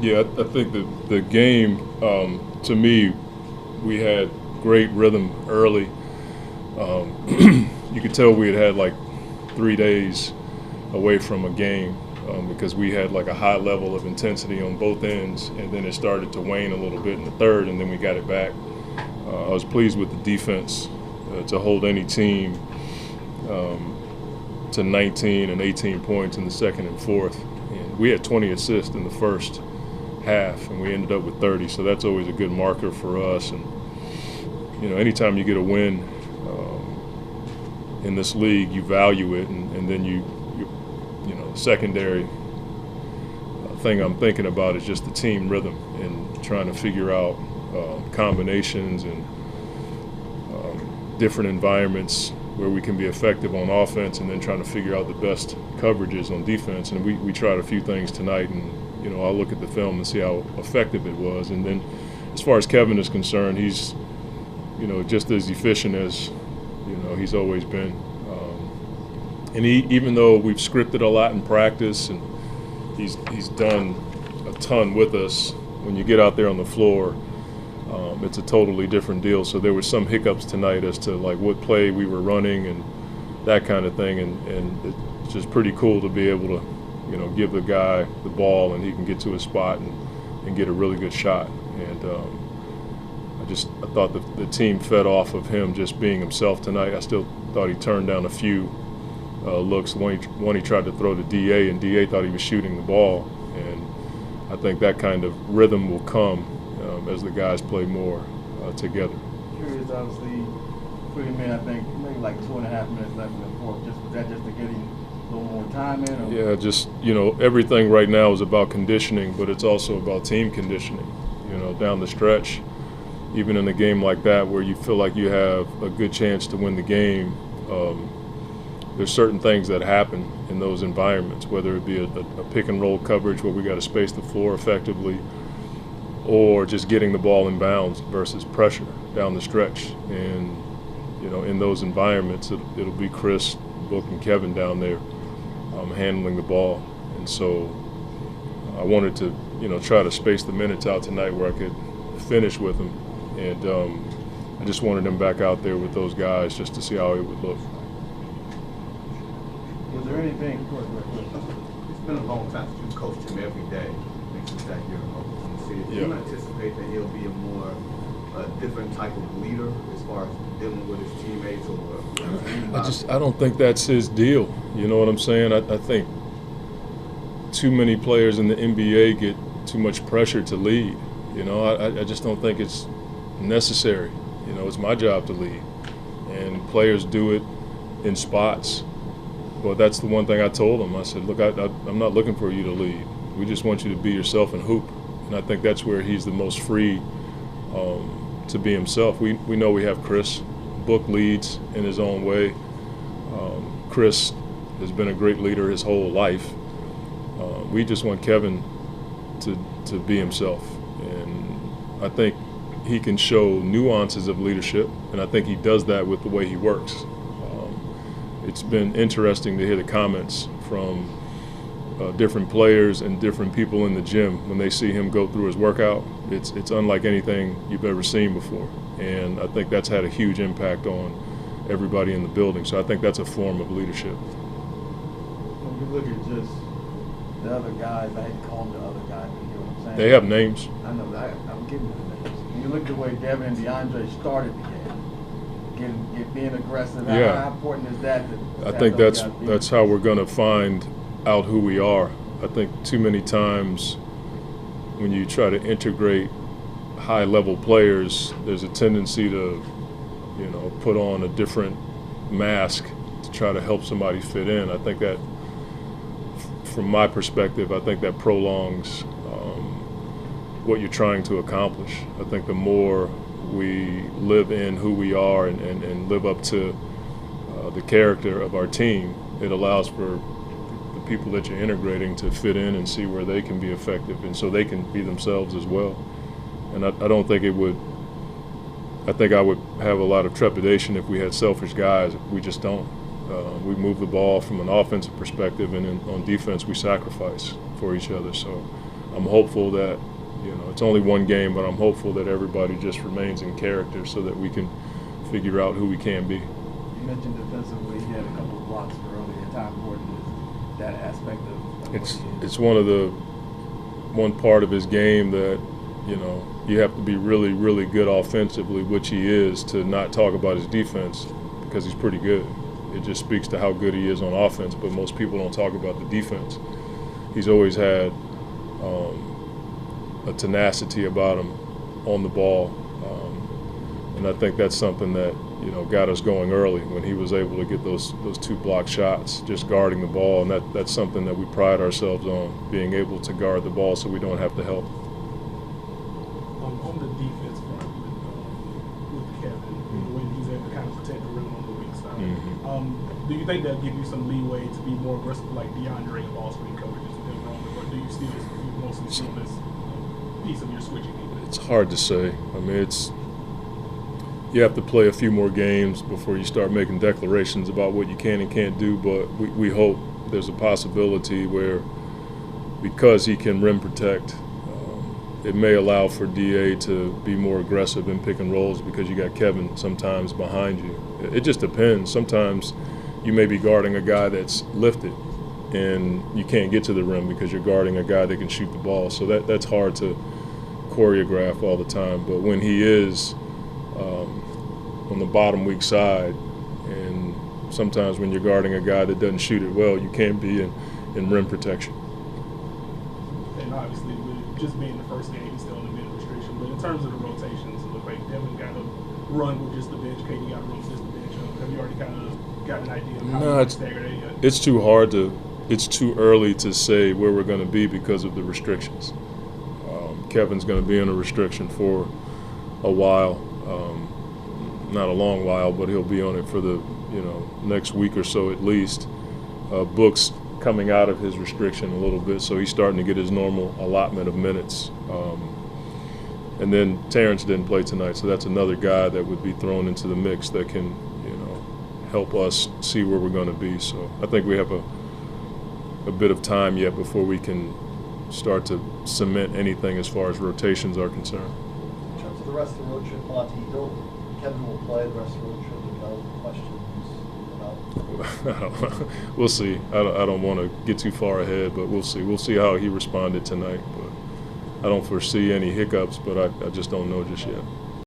Yeah, I think the game, to me, we had great rhythm early. You could tell we had like 3 days away from a game because we had like a high level of intensity on both ends, and then it started to wane a little bit in the third, and then we got it back. I was pleased with the defense to hold any team to 19 and 18 points in the second and fourth. And we had 20 assists in the first half, and we ended up with 30. So that's always a good marker for us. And anytime you get a win in this league, you value it, and then you secondary thing I'm thinking about is just the team rhythm and trying to figure out combinations and different environments where we can be effective on offense, and then trying to figure out the best coverages on defense. And we tried a few things tonight, and I'll look at the film and see how effective it was. And then as far as Kevin is concerned, he's just as efficient as he's always been. And even though we've scripted a lot in practice and he's done a ton with us, when you get out there on the floor, it's a totally different deal. So there were some hiccups tonight as to like what play we were running and that kind of thing, and it's just pretty cool to be able to give the guy the ball and he can get to his spot and get a really good shot. And I thought the team fed off of him just being himself tonight. I still thought he turned down a few looks. One he tried to throw to DA, and DA thought he was shooting the ball. And I think that kind of rhythm will come as the guys play more together. Curious, obviously, put him in, I think, maybe like 2.5 minutes left in the fourth. Was that just to get him a little more time in? Or? Yeah, just, everything right now is about conditioning, but it's also about team conditioning. Down the stretch, even in a game like that where you feel like you have a good chance to win the game, there's certain things that happen in those environments, whether it be a pick and roll coverage where we got to space the floor effectively, or just getting the ball in bounds versus pressure down the stretch. And in those environments, it'll be Chris, Book, and Kevin down there handling the ball. And so I wanted to try to space the minutes out tonight where I could finish with them, and I just wanted them back out there with those guys just to see how it would look. Was there anything? It's been a long time since you coached him every day. Makes it that you're do you anticipate that he'll be a different type of leader as far as dealing with his teammates or? I don't think that's his deal. You know what I'm saying? I think too many players in the NBA get too much pressure to lead. I just don't think it's necessary. It's my job to lead, and players do it in spots. But that's the one thing I told him. I said, look, I'm not looking for you to lead. We just want you to be yourself and hoop. And I think that's where he's the most free to be himself. We know we have Chris. Book leads in his own way. Chris has been a great leader his whole life. We just want Kevin to be himself. And I think he can show nuances of leadership, and I think he does that with the way he works. It's been interesting to hear the comments from different players and different people in the gym when they see him go through his workout. It's unlike anything you've ever seen before, and I think that's had a huge impact on everybody in the building. So I think that's a form of leadership. When you look at just the other guys, I hate to call them the other guys, but you know what I'm saying? They have names. I know, I'm giving you the names. When you look at the way Devin and DeAndre started the game, being aggressive, yeah. How important is that? I think that's how we're going to find out who we are. I think too many times when you try to integrate high-level players, there's a tendency to, put on a different mask to try to help somebody fit in. I think that, from my perspective, I think that prolongs what you're trying to accomplish. I think the more we live in who we are and live up to the character of our team, it allows for the people that you're integrating to fit in and see where they can be effective, and so they can be themselves as well. And I don't think it would – I think I would have a lot of trepidation if we had selfish guys. We just don't. We move the ball from an offensive perspective, and on defense we sacrifice for each other. So I'm hopeful that, it's only one game, but I'm hopeful that everybody just remains in character so that we can figure out who we can be. You mentioned defensively, he had a couple of blocks earlier. How important is that aspect of It's one part of his game that, you have to be really, really good offensively, which he is, to not talk about his defense because he's pretty good. It just speaks to how good he is on offense, but most people don't talk about the defense. He's always had a tenacity about him on the ball, and I think that's something that got us going early when he was able to get those 2 block shots, just guarding the ball, and that's something that we pride ourselves on, being able to guard the ball so we don't have to help. On the defense front with Kevin, when he's able to kind of protect the rim on the weak side, do you think that'll give you some leeway to be more aggressive like DeAndre and ball screen coverages with him wrong, or do you still mostly see him as piece of your switching defense? It's hard to say. I mean, you have to play a few more games before you start making declarations about what you can and can't do, but we hope there's a possibility where, because he can rim protect, it may allow for DA to be more aggressive in pick and rolls because you got Kevin sometimes behind you. It just depends. Sometimes you may be guarding a guy that's lifted and you can't get to the rim because you're guarding a guy that can shoot the ball. So that's hard to choreograph all the time. But when he is on the bottom weak side, and sometimes when you're guarding a guy that doesn't shoot it well, you can't be in rim protection. And obviously, with just being the first game, he's still on the bench restriction. But in terms of the rotations, it looks like Devin got to run with just the bench, KD got to run with just the bench. Have you already kind of got an idea of how to stagger that yet? It's too early to say where we're going to be because of the restrictions. Kevin's going to be in a restriction for a while. Not a long while, but he'll be on it for the next week or so at least. Book's coming out of his restriction a little bit, so he's starting to get his normal allotment of minutes. And then Terrence didn't play tonight, so that's another guy that would be thrown into the mix that can help us see where we're going to be. So I think we have a bit of time yet before we can start to cement anything as far as rotations are concerned. In terms of the rest of the road trip, Monty, Kevin will play the rest of the road trip. No questions. We'll see. I don't want to get too far ahead, but we'll see. We'll see how he responded tonight. But I don't foresee any hiccups, but I just don't know just yet.